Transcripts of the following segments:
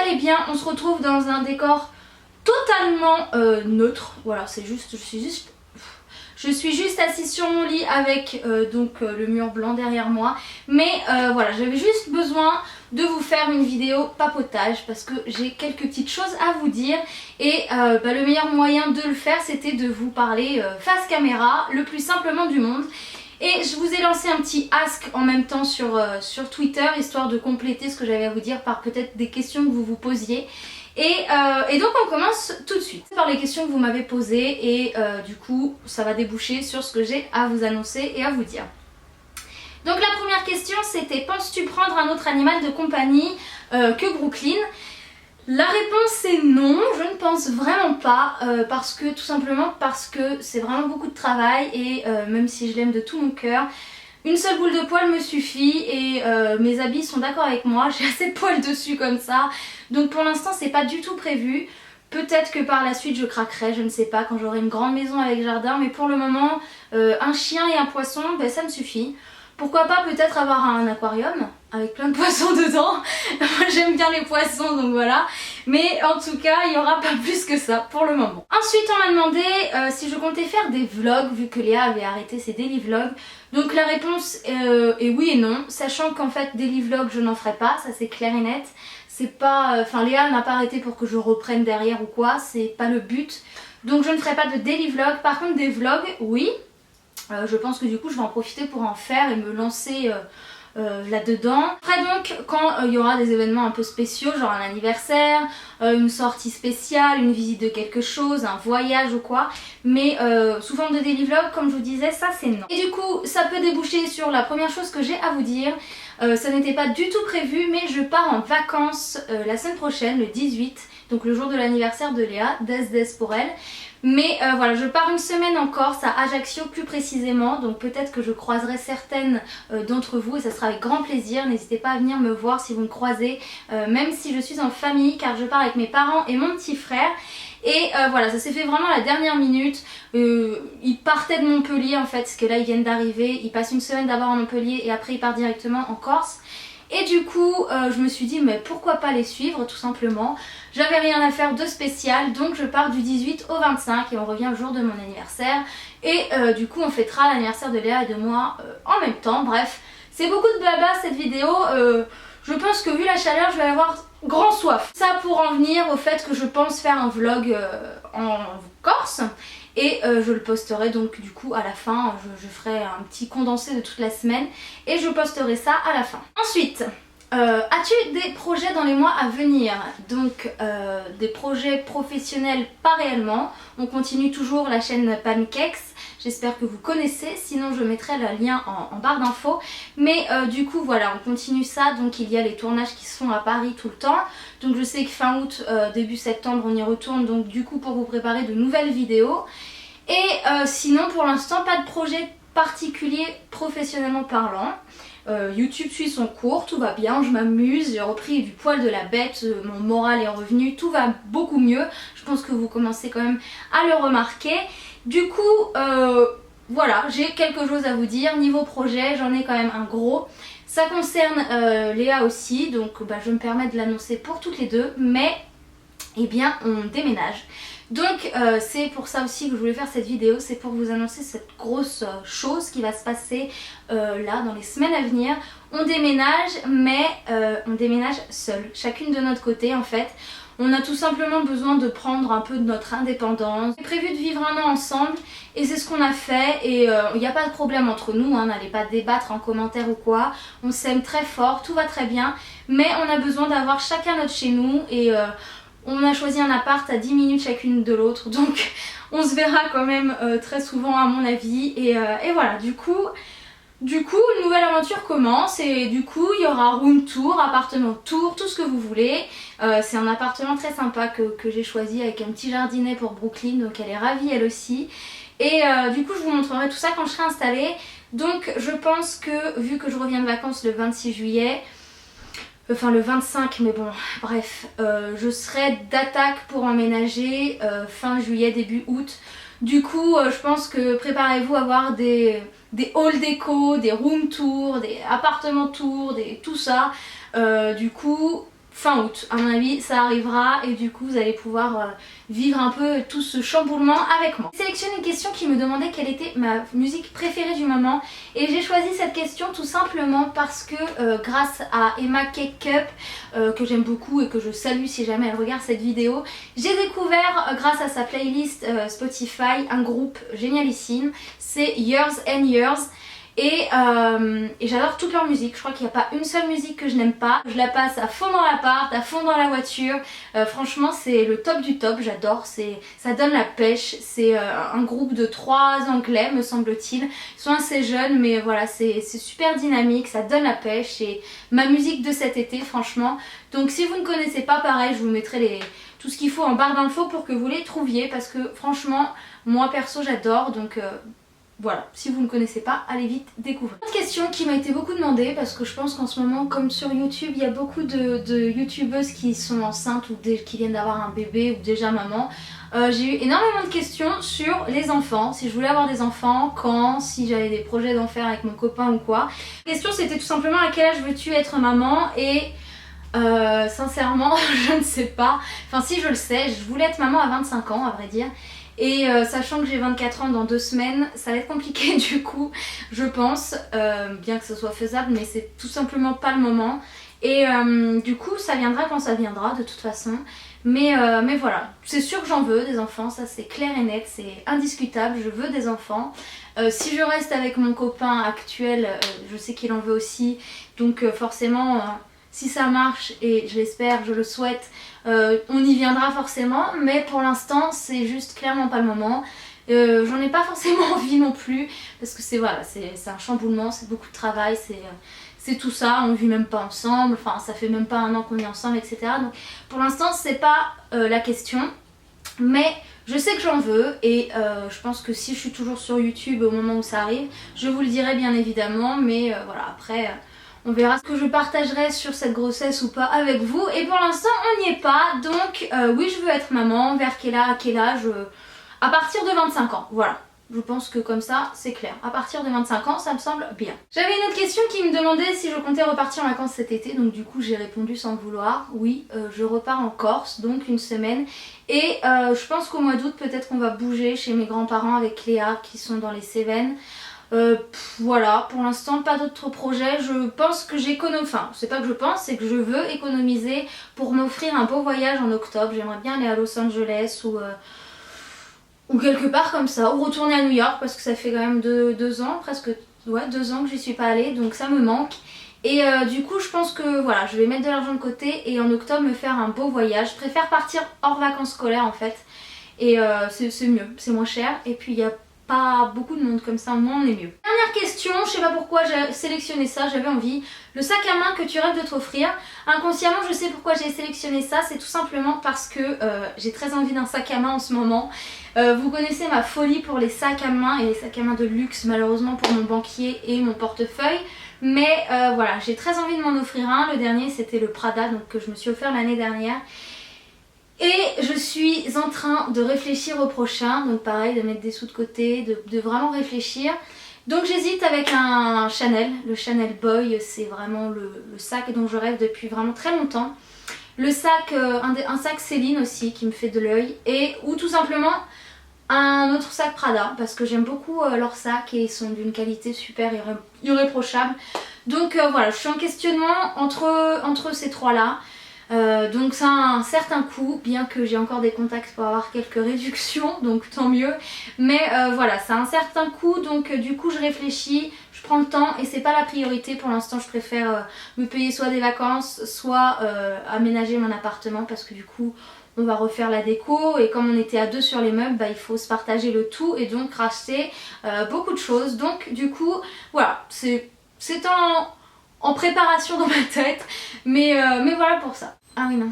allez bien. On se retrouve dans un décor totalement neutre. Voilà, c'est juste, je suis juste assise sur mon lit avec le mur blanc derrière moi. Mais voilà, j'avais juste besoin de vous faire une vidéo papotage parce que j'ai quelques petites choses à vous dire. Et le meilleur moyen de le faire, c'était de vous parler face caméra, le plus simplement du monde. Et je vous ai lancé un petit ask en même temps sur Twitter, histoire de compléter ce que j'avais à vous dire par peut-être des questions que vous vous posiez. Et donc on commence tout de suite par les questions que vous m'avez posées et du coup ça va déboucher sur ce que j'ai à vous annoncer et à vous dire. Donc la première question c'était: penses-tu prendre un autre animal de compagnie que Brooklyn? La réponse est non, je ne pense vraiment pas, tout simplement parce que c'est vraiment beaucoup de travail et même si je l'aime de tout mon cœur, une seule boule de poils me suffit et mes habits sont d'accord avec moi, j'ai assez de poils dessus comme ça, donc pour l'instant c'est pas du tout prévu. Peut-être que par la suite je craquerai, je ne sais pas, quand j'aurai une grande maison avec jardin, mais pour le moment un chien et un poisson, ça me suffit. Pourquoi pas peut-être avoir un aquarium avec plein de poissons dedans. Moi j'aime bien les poissons donc voilà. Mais en tout cas il n'y aura pas plus que ça pour le moment. Ensuite on m'a demandé si je comptais faire des vlogs vu que Léa avait arrêté ses daily vlogs. Donc la réponse est oui et non. Sachant qu'en fait daily vlogs je n'en ferai pas, ça c'est clair et net. C'est pas, Léa n'a pas arrêté pour que je reprenne derrière ou quoi, c'est pas le but. Donc je ne ferai pas de daily vlogs. Par contre des vlogs oui. Je pense que du coup je vais en profiter pour en faire et me lancer là-dedans. Après donc quand il y aura des événements un peu spéciaux, genre un anniversaire, une sortie spéciale, une visite de quelque chose, un voyage ou quoi, mais sous forme de daily vlog comme je vous disais, ça c'est non. Et du coup ça peut déboucher sur la première chose que j'ai à vous dire. Ça n'était pas du tout prévu mais je pars en vacances la semaine prochaine, le 18, donc le jour de l'anniversaire de Léa, Des pour elle. Mais voilà, je pars une semaine en Corse, à Ajaccio plus précisément, donc peut-être que je croiserai certaines d'entre vous et ça sera avec grand plaisir. N'hésitez pas à venir me voir si vous me croisez, même si je suis en famille, car je pars avec mes parents et mon petit frère. Et voilà, ça s'est fait vraiment à la dernière minute. Ils partaient de Montpellier en fait, parce que là ils viennent d'arriver. Ils passent une semaine d'abord à Montpellier et après ils partent directement en Corse. Et du coup je me suis dit mais pourquoi pas les suivre tout simplement. J'avais rien à faire de spécial donc je pars du 18 au 25 et on revient le jour de mon anniversaire. Et du coup on fêtera l'anniversaire de Léa et de moi en même temps. Bref, c'est beaucoup de blabla cette vidéo. Je pense que vu la chaleur je vais avoir grand soif. Ça pour en venir au fait que je pense faire un vlog en Corse. Et je le posterai donc du coup à la fin, je ferai un petit condensé de toute la semaine et je posterai ça à la fin. Ensuite, as-tu des projets dans les mois à venir? Donc des projets professionnels pas réellement, on continue toujours la chaîne Pancakes. J'espère que vous connaissez, sinon je mettrai le lien en barre d'infos. Mais du coup voilà, on continue ça, donc il y a les tournages qui se font à Paris tout le temps. Donc je sais que fin août, début septembre on y retourne, donc du coup pour vous préparer de nouvelles vidéos. Et sinon pour l'instant pas de projet particulier professionnellement parlant. YouTube suit son cours, tout va bien, je m'amuse, j'ai repris du poil de la bête, mon moral est revenu, tout va beaucoup mieux. Je pense que vous commencez quand même à le remarquer. Du coup, voilà, j'ai quelque chose à vous dire. Niveau projet, j'en ai quand même un gros. Ça concerne Léa aussi, donc je me permets de l'annoncer pour toutes les deux, mais eh bien on déménage. Donc c'est pour ça aussi que je voulais faire cette vidéo, c'est pour vous annoncer cette grosse chose qui va se passer là dans les semaines à venir. On déménage, mais on déménage seul, chacune de notre côté en fait. On a tout simplement besoin de prendre un peu de notre indépendance. J'ai prévu de vivre un an ensemble et c'est ce qu'on a fait et il n'y a pas de problème entre nous, hein, n'allez pas débattre en commentaire ou quoi. On s'aime très fort, tout va très bien, mais on a besoin d'avoir chacun notre chez nous et on a choisi un appart à 10 minutes chacune de l'autre, donc on se verra quand même très souvent à mon avis. Et voilà, du coup, une nouvelle aventure commence et du coup il y aura room tour, appartement tour, tout ce que vous voulez. C'est un appartement très sympa que j'ai choisi avec un petit jardinet pour Brooklyn, donc elle est ravie elle aussi. Et du coup je vous montrerai tout ça quand je serai installée. Donc je pense que vu que je reviens de vacances le 26 juillet, enfin le 25 mais bon bref, je serai d'attaque pour emménager fin juillet début août. Du coup je pense que préparez-vous à avoir des hall déco, des room tours, des appartements tours, tout ça. Du coup fin août. À mon avis ça arrivera et du coup vous allez pouvoir vivre un peu tout ce chamboulement avec moi. J'ai sélectionné une question qui me demandait quelle était ma musique préférée du moment et j'ai choisi cette question tout simplement parce que grâce à Emma Cake Cup que j'aime beaucoup et que je salue si jamais elle regarde cette vidéo, j'ai découvert grâce à sa playlist Spotify un groupe génialissime, c'est Years and Years. Et j'adore toute leur musique, je crois qu'il n'y a pas une seule musique que je n'aime pas. Je la passe à fond dans l'appart, à fond dans la voiture, franchement c'est le top du top, j'adore, ça donne la pêche. C'est un groupe de 3 anglais me semble-t-il, ils sont assez jeunes mais voilà c'est super dynamique, ça donne la pêche et ma musique de cet été franchement. Donc si vous ne connaissez pas, pareil je vous mettrai tout ce qu'il faut en barre d'infos pour que vous les trouviez parce que franchement moi perso j'adore donc... Voilà, si vous ne connaissez pas, allez vite découvrir. Une autre question qui m'a été beaucoup demandée parce que je pense qu'en ce moment, comme sur YouTube, il y a beaucoup de youtubeuses qui sont enceintes ou qui viennent d'avoir un bébé ou déjà maman. J'ai eu énormément de questions sur les enfants, si je voulais avoir des enfants, quand, si j'avais des projets d'en faire avec mon copain ou quoi. La question c'était tout simplement à quel âge veux-tu être maman et... sincèrement je ne sais pas, enfin si je le sais, je voulais être maman à 25 ans à vrai dire. Et sachant que j'ai 24 ans dans 2 semaines, ça va être compliqué du coup, je pense, bien que ce soit faisable, mais c'est tout simplement pas le moment. Et du coup, ça viendra quand ça viendra de toute façon. Mais voilà, c'est sûr que j'en veux des enfants, ça c'est clair et net, c'est indiscutable, je veux des enfants. Si je reste avec mon copain actuel, je sais qu'il en veut aussi, donc forcément... si ça marche, et je l'espère, je le souhaite, on y viendra forcément, mais pour l'instant c'est juste clairement pas le moment. J'en ai pas forcément envie non plus, parce que c'est voilà, c'est un chamboulement, c'est beaucoup de travail, c'est tout ça, on vit même pas ensemble, enfin ça fait même pas 1 an qu'on est ensemble, etc. Donc pour l'instant c'est pas la question, mais je sais que j'en veux et je pense que si je suis toujours sur YouTube au moment où ça arrive, je vous le dirai bien évidemment, mais voilà après... on verra ce que je partagerai sur cette grossesse ou pas avec vous. Et pour l'instant on n'y est pas. Donc oui je veux être maman. Vers à quel âge à partir de 25 ans. Voilà. Je pense que comme ça c'est clair. À partir de 25 ans ça me semble bien. J'avais une autre question qui me demandait si je comptais repartir en vacances cet été. Donc du coup j'ai répondu sans le vouloir. Oui je repars en Corse donc 1 semaine. Et je pense qu'au mois d'août peut-être qu'on va bouger chez mes grands-parents avec Léa qui sont dans les Cévennes. Voilà, pour l'instant pas d'autres projets. Je pense que j'économise, enfin c'est pas que je pense, c'est que je veux économiser pour m'offrir un beau voyage en octobre. J'aimerais bien aller à Los Angeles ou quelque part comme ça, ou retourner à New York parce que ça fait quand même 2 ans, presque ouais, 2 ans que j'y suis pas allée, donc ça me manque. Et du coup je pense que voilà, je vais mettre de l'argent de côté et en octobre me faire un beau voyage. Je préfère partir hors vacances scolaires en fait, et c'est mieux, c'est moins cher, et puis il y a pas beaucoup de monde comme ça, au moins on est mieux. Dernière question, je sais pas pourquoi j'ai sélectionné ça, j'avais envie. Le sac à main que tu rêves de t'offrir. Inconsciemment je sais pourquoi j'ai sélectionné ça, c'est tout simplement parce que j'ai très envie d'un sac à main en ce moment. Vous connaissez ma folie pour les sacs à main et les sacs à main de luxe malheureusement pour mon banquier et mon portefeuille. Mais voilà, j'ai très envie de m'en offrir un. Le dernier c'était le Prada donc, que je me suis offert l'année dernière. Et je suis en train de réfléchir au prochain, donc pareil de mettre des sous de côté, de vraiment réfléchir. Donc j'hésite avec un Chanel, le Chanel Boy, c'est vraiment le sac dont je rêve depuis vraiment très longtemps. Le sac, un sac Céline aussi qui me fait de l'œil, ou tout simplement un autre sac Prada parce que j'aime beaucoup leurs sacs et ils sont d'une qualité super irréprochable. Donc voilà, je suis en questionnement entre ces trois là. Donc ça a un certain coût, bien que j'ai encore des contacts pour avoir quelques réductions, donc tant mieux. Mais voilà, ça a un certain coût, donc du coup je réfléchis, je prends le temps et c'est pas la priorité pour l'instant. Je préfère me payer soit des vacances, soit aménager mon appartement parce que du coup on va refaire la déco et comme on était à 2 sur les meubles, bah, il faut se partager le tout et donc racheter beaucoup de choses. Donc du coup voilà, c'est en préparation dans ma tête, mais voilà pour ça. Ah oui non.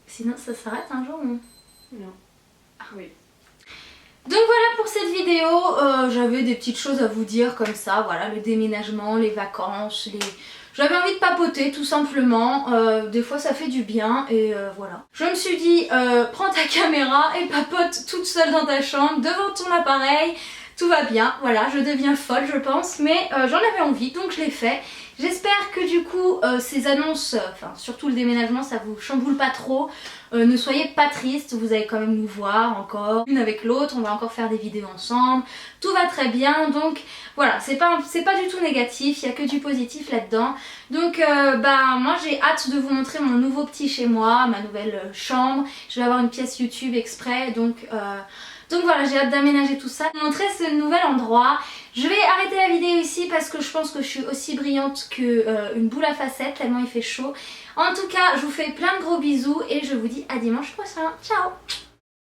Sinon ça s'arrête un jour non? Non. Ah oui. Donc voilà pour cette vidéo, j'avais des petites choses à vous dire comme ça, voilà, le déménagement, les vacances, j'avais envie de papoter tout simplement, des fois ça fait du bien et voilà. Je me suis dit, prends ta caméra et papote toute seule dans ta chambre, devant ton appareil, tout va bien, voilà, je deviens folle je pense, mais j'en avais envie donc je l'ai fait. J'espère que du coup ces annonces, enfin surtout le déménagement, ça vous chamboule pas trop. Ne soyez pas tristes, vous allez quand même nous voir encore l'une avec l'autre, on va encore faire des vidéos ensemble, tout va très bien, donc voilà, c'est pas du tout négatif, il n'y a que du positif là-dedans. Donc moi j'ai hâte de vous montrer mon nouveau petit chez moi, ma nouvelle chambre, je vais avoir une pièce YouTube exprès, donc voilà, j'ai hâte d'aménager tout ça, de montrer ce nouvel endroit. Je vais arrêter la vidéo ici parce que je pense que je suis aussi brillante qu'une boule à facettes tellement il fait chaud. En tout cas, je vous fais plein de gros bisous et je vous dis à dimanche prochain. Ciao!